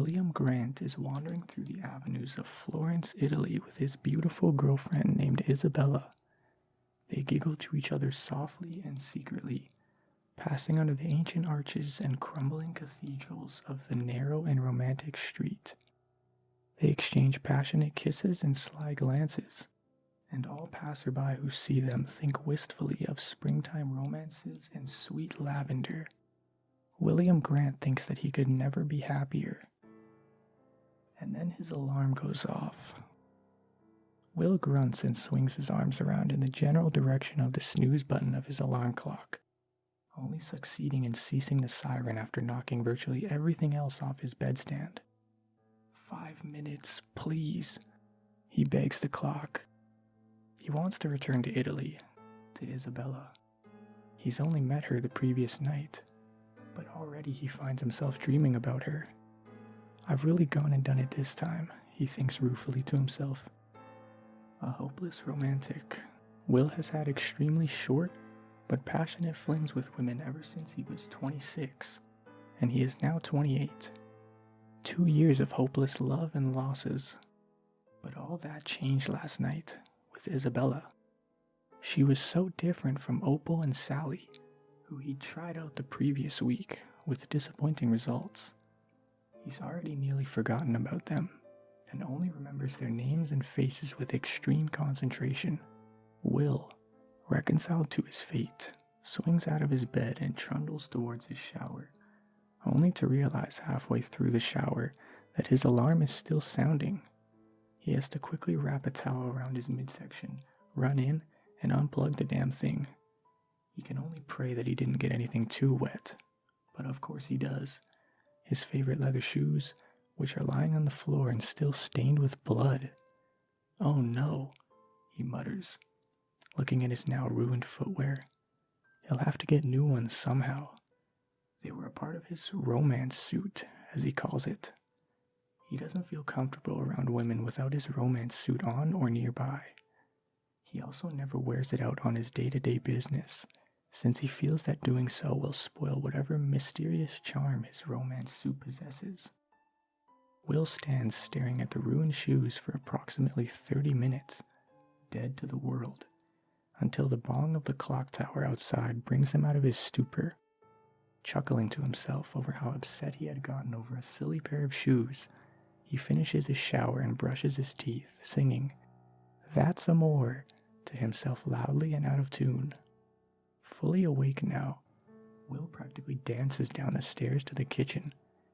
William Grant is wandering through the avenues of Florence, Italy with his beautiful girlfriend named Isabella. They giggle to each other softly and secretly, passing under the ancient arches and crumbling cathedrals of the narrow and romantic street. They exchange passionate kisses and sly glances, and all passerby who see them think wistfully of springtime romances and sweet lavender. William Grant thinks that he could never be happier. And then his alarm goes off. Will grunts and swings his arms around in the general direction of the snooze button of his alarm clock, only succeeding in ceasing the siren after knocking virtually everything else off his bedstand. 5 minutes, please, he begs the clock. He wants to return to Italy, to Isabella. He's only met her the previous night, but already he finds himself dreaming about her. I've really gone and done it this time, he thinks ruefully to himself. A hopeless romantic, Will has had extremely short but passionate flings with women ever since he was 26, and he is now 28. 2 years of hopeless love and losses. But all that changed last night with Isabella. She was so different from Opal and Sally, who he'd tried out the previous week with disappointing results. He's already nearly forgotten about them, and only remembers their names and faces with extreme concentration. Will, reconciled to his fate, swings out of his bed and trundles towards his shower, only to realize halfway through the shower that his alarm is still sounding. He has to quickly wrap a towel around his midsection, run in, and unplug the damn thing. He can only pray that he didn't get anything too wet, but of course he does. His favorite leather shoes, which are lying on the floor and still stained with blood. Oh no, he mutters, looking at his now ruined footwear. He'll have to get new ones somehow. They were a part of his romance suit, as he calls it. He doesn't feel comfortable around women without his romance suit on or nearby. He also never wears it out on his day-to-day business, since he feels that doing so will spoil whatever mysterious charm his romance suit possesses. Will stands staring at the ruined shoes for approximately 30 minutes, dead to the world, until the bong of the clock tower outside brings him out of his stupor. Chuckling to himself over how upset he had gotten over a silly pair of shoes, he finishes his shower and brushes his teeth, singing, "That's Amore," to himself loudly and out of tune. Fully awake now, Will practically dances down the stairs to the kitchen,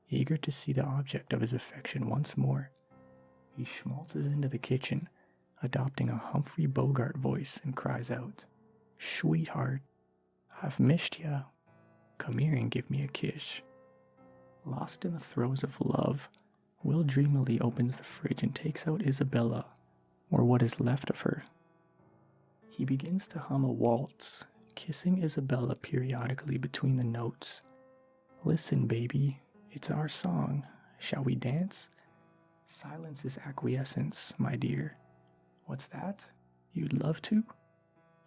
eager to see the object of his affection once more. He schmaltzes into the kitchen, adopting a Humphrey Bogart voice, and cries out, "Sweetheart, I've missed ya. Come here and give me a kiss." Lost in the throes of love, Will dreamily opens the fridge and takes out Isabella, or what is left of her. He begins to hum a waltz, kissing Isabella periodically between the notes. "Listen, baby, it's our song. Shall we dance?" Silence is acquiescence, my dear. What's that? You'd love to?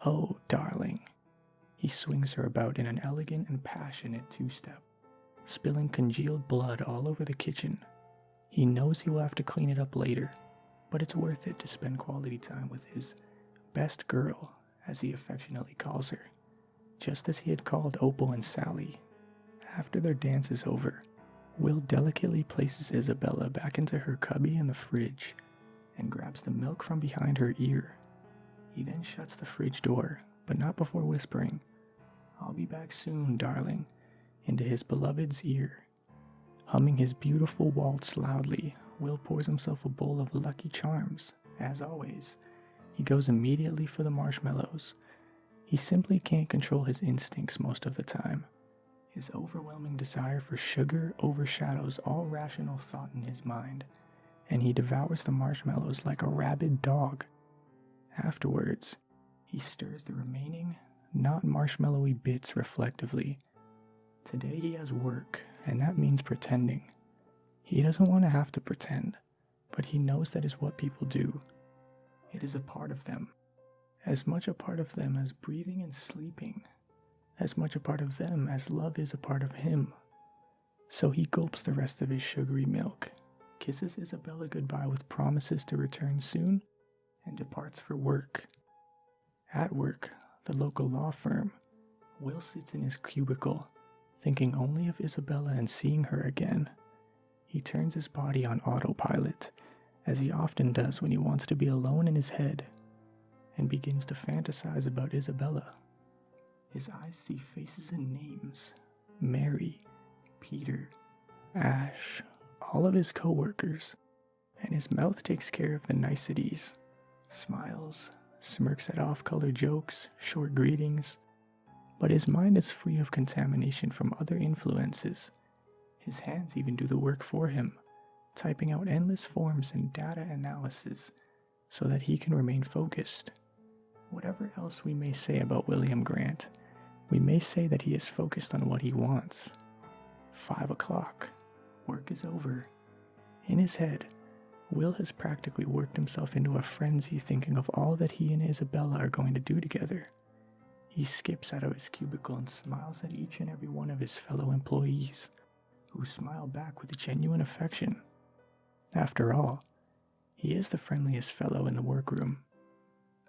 Oh, darling. He swings her about in an elegant and passionate two-step, spilling congealed blood all over the kitchen. He knows he will have to clean it up later, but it's worth it to spend quality time with his best girl, as he affectionately calls her, just as he had called Opal and Sally. After their dance is over, Will delicately places Isabella back into her cubby in the fridge and grabs the milk from behind her ear. He then shuts the fridge door, but not before whispering, "I'll be back soon, darling," into his beloved's ear. Humming his beautiful waltz loudly, Will pours himself a bowl of Lucky Charms. As always, he goes immediately for the marshmallows. He simply can't control his instincts most of the time. His overwhelming desire for sugar overshadows all rational thought in his mind, and he devours the marshmallows like a rabid dog. Afterwards, he stirs the remaining, not marshmallowy bits reflectively. Today he has work, and that means pretending. He doesn't want to have to pretend, but he knows that is what people do. It is a part of them, as much a part of them as breathing and sleeping, as much a part of them as love is a part of him. So he gulps the rest of his sugary milk, kisses Isabella goodbye with promises to return soon, and departs for work. At work, the local law firm, Will sits in his cubicle, thinking only of Isabella and seeing her again. He turns his body on autopilot, as he often does when he wants to be alone in his head, and begins to fantasize about Isabella. His eyes see faces and names: Mary, Peter, Ash, all of his co-workers, and his mouth takes care of the niceties, smiles, smirks at off-color jokes, short greetings, but his mind is free of contamination from other influences. His hands even do the work for him, typing out endless forms and data analysis so that he can remain focused. Whatever else we may say about William Grant, we may say that he is focused on what he wants. 5 o'clock. Work is over. In his head, Will has practically worked himself into a frenzy thinking of all that he and Isabella are going to do together. He skips out of his cubicle and smiles at each and every one of his fellow employees, who smile back with genuine affection. After all, he is the friendliest fellow in the workroom.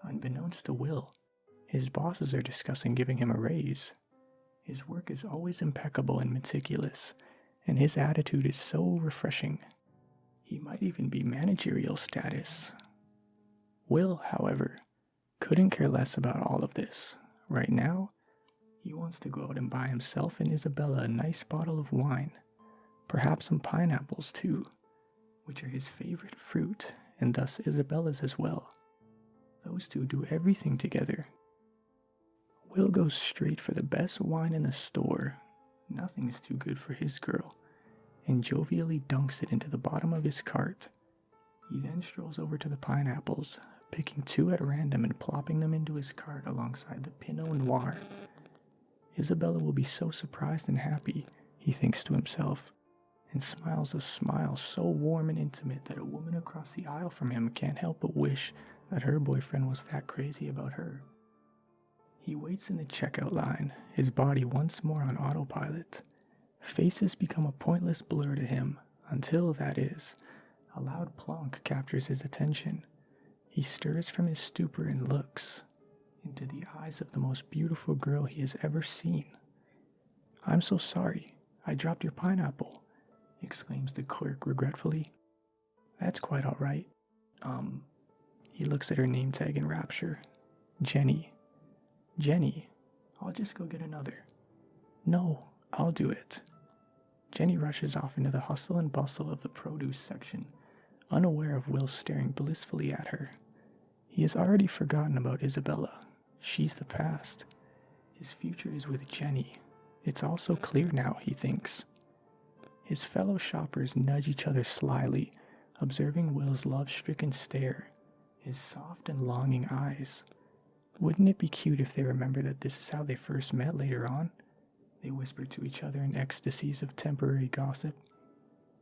Unbeknownst to Will, his bosses are discussing giving him a raise. His work is always impeccable and meticulous, and his attitude is so refreshing. He might even be managerial status. Will, however, couldn't care less about all of this. Right now, he wants to go out and buy himself and Isabella a nice bottle of wine, perhaps some pineapples too, which are his favorite fruit, and thus Isabella's as well. Those two do everything together. Will goes straight for the best wine in the store. Nothing is too good for his girl, and jovially dunks it into the bottom of his cart. He then strolls over to the pineapples, picking 2 at random and plopping them into his cart alongside the Pinot Noir. Isabella will be so surprised and happy, he thinks to himself, and smiles a smile so warm and intimate that a woman across the aisle from him can't help but wish that her boyfriend was that crazy about her. He waits in the checkout line, his body once more on autopilot. Faces become a pointless blur to him, until, that is, a loud plonk captures his attention. He stirs from his stupor and looks into the eyes of the most beautiful girl he has ever seen. "I'm so sorry, I dropped your pineapple," exclaims the clerk regretfully. "That's quite all right." He looks at her name tag in rapture. Jenny. "Jenny, I'll just go get another." "No, I'll do it." Jenny rushes off into the hustle and bustle of the produce section, unaware of Will staring blissfully at her. He has already forgotten about Isabella. She's the past. His future is with Jenny. It's all so clear now, he thinks. His fellow shoppers nudge each other slyly, observing Will's love-stricken stare, his soft and longing eyes. Wouldn't it be cute if they remember that this is how they first met later on? They whisper to each other in ecstasies of temporary gossip.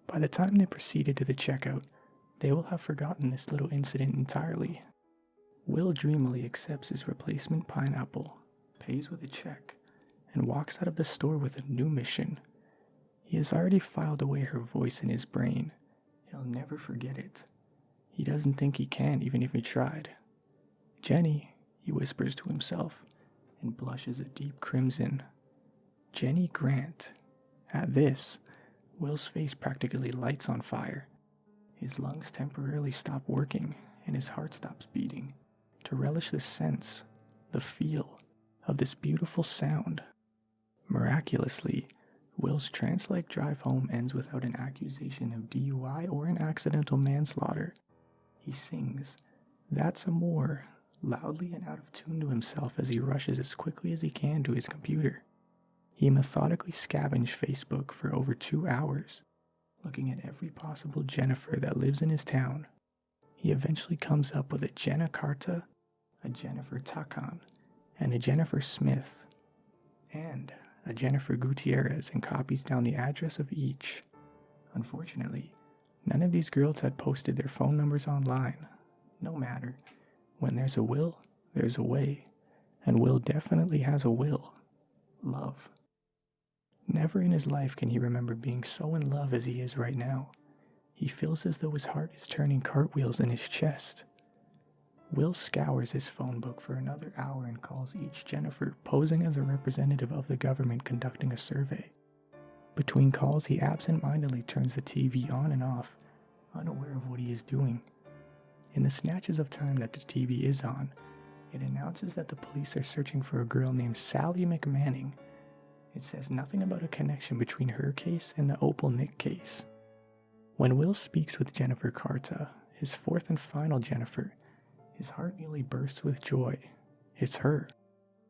By the time they proceeded to the checkout, they will have forgotten this little incident entirely. Will dreamily accepts his replacement pineapple, pays with a check, and walks out of the store with a new mission. He has already filed away her voice in his brain. He'll never forget it. He doesn't think he can, even if he tried. "Jenny," he whispers to himself, and blushes a deep crimson. Jenny Grant. At this, Will's face practically lights on fire. His lungs temporarily stop working, and his heart stops beating, to relish the sense, the feel, of this beautiful sound. Miraculously, Will's trance-like drive home ends without an accusation of DUI or an accidental manslaughter. He sings, "That's Amore," loudly and out of tune to himself as he rushes as quickly as he can to his computer. He methodically scavenged Facebook for over 2 hours, looking at every possible Jennifer that lives in his town. He eventually comes up with a Jenna Carta, a Jennifer Takan, and a Jennifer Smith, and a Jennifer Gutierrez, and copies down the address of each. Unfortunately, none of these girls had posted their phone numbers online. No matter. When there's a will, there's a way, and Will definitely has a will. Love. Never in his life can he remember being so in love as he is right now. He feels as though his heart is turning cartwheels in his chest. Will scours his phone book for another hour and calls each Jennifer, posing as a representative of the government conducting a survey. Between calls, he absent-mindedly turns the TV on and off, unaware of what he is doing. In the snatches of time that the TV is on, it announces that the police are searching for a girl named Sally McManning. It says nothing about a connection between her case and the Opal Nick case. When Will speaks with Jennifer Carta, his fourth and final Jennifer, his heart nearly bursts with joy. It's her.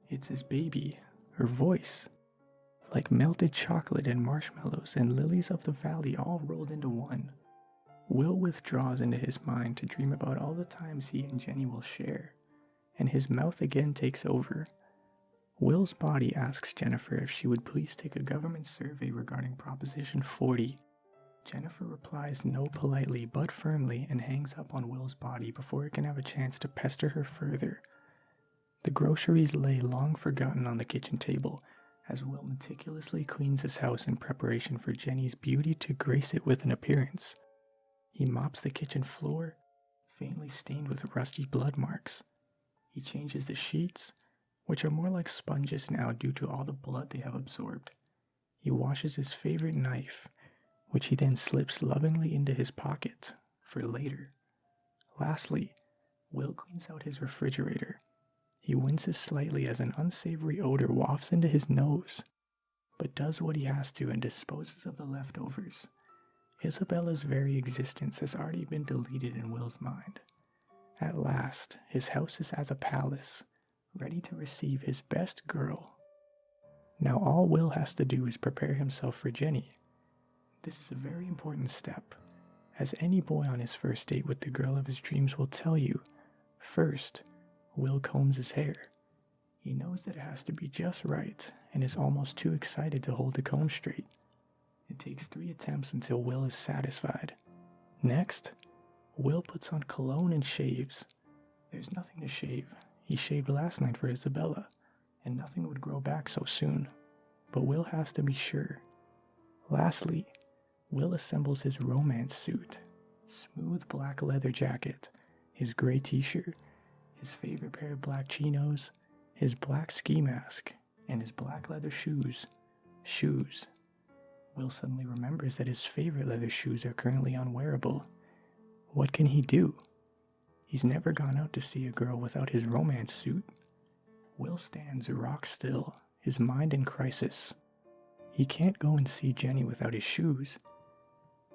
It's his baby, her voice. Like melted chocolate and marshmallows and lilies of the valley all rolled into one. Will withdraws into his mind to dream about all the times he and Jenny will share, and his mouth again takes over. Will's body asks Jennifer if she would please take a government survey regarding Proposition 40. Jennifer replies no politely but firmly and hangs up on Will's body before it can have a chance to pester her further. The groceries lay long forgotten on the kitchen table as Will meticulously cleans his house in preparation for Jenny's beauty to grace it with an appearance. He mops the kitchen floor, faintly stained with rusty blood marks. He changes the sheets, which are more like sponges now due to all the blood they have absorbed. He washes his favorite knife, which he then slips lovingly into his pocket for later. Lastly, Will cleans out his refrigerator. He winces slightly as an unsavory odor wafts into his nose, but does what he has to and disposes of the leftovers. Isabella's very existence has already been deleted in Will's mind. At last, his house is as a palace, ready to receive his best girl. Now all Will has to do is prepare himself for Jenny. This is a very important step, as any boy on his first date with the girl of his dreams will tell you. First, Will combs his hair. He knows that it has to be just right and is almost too excited to hold the comb straight. It takes 3 attempts until Will is satisfied. Next, Will puts on cologne and shaves. There's nothing to shave. He shaved last night for Isabella, and nothing would grow back so soon. But Will has to be sure. Lastly, Will assembles his romance suit. Smooth black leather jacket, his gray t-shirt, his favorite pair of black chinos, his black ski mask, and his black leather shoes. Shoes. Will suddenly remembers that his favorite leather shoes are currently unwearable. What can he do? He's never gone out to see a girl without his romance suit. Will stands rock still, his mind in crisis. He can't go and see Jenny without his shoes.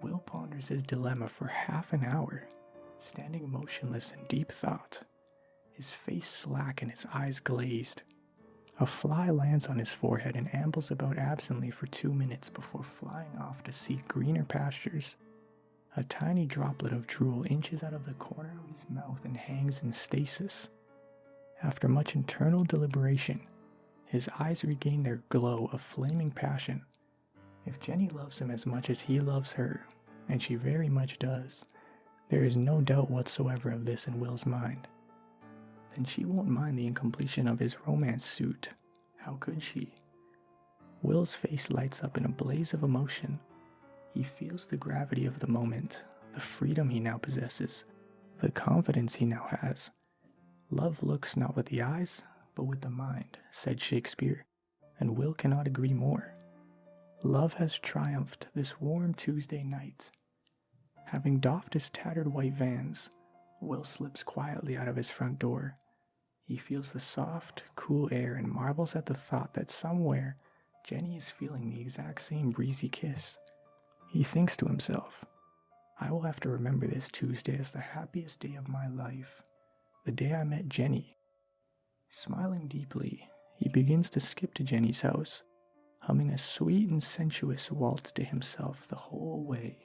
Will ponders his dilemma for half an hour, standing motionless in deep thought, his face slack and his eyes glazed. A fly lands on his forehead and ambles about absently for 2 minutes before flying off to seek greener pastures. A tiny droplet of drool inches out of the corner of his mouth and hangs in stasis. After much internal deliberation, his eyes regain their glow of flaming passion. If Jenny loves him as much as he loves her, and she very much does, there is no doubt whatsoever of this in Will's mind. Then she won't mind the incompletion of his romance suit. How could she? Will's face lights up in a blaze of emotion. He feels the gravity of the moment, the freedom he now possesses, the confidence he now has. Love looks not with the eyes, but with the mind, said Shakespeare, and Will cannot agree more. Love has triumphed this warm Tuesday night. Having doffed his tattered white Vans, Will slips quietly out of his front door. He feels the soft, cool air and marvels at the thought that somewhere Jenny is feeling the exact same breezy kiss. He thinks to himself, I will have to remember this Tuesday as the happiest day of my life, the day I met Jenny. Smiling deeply, he begins to skip to Jenny's house, humming a sweet and sensuous waltz to himself the whole way.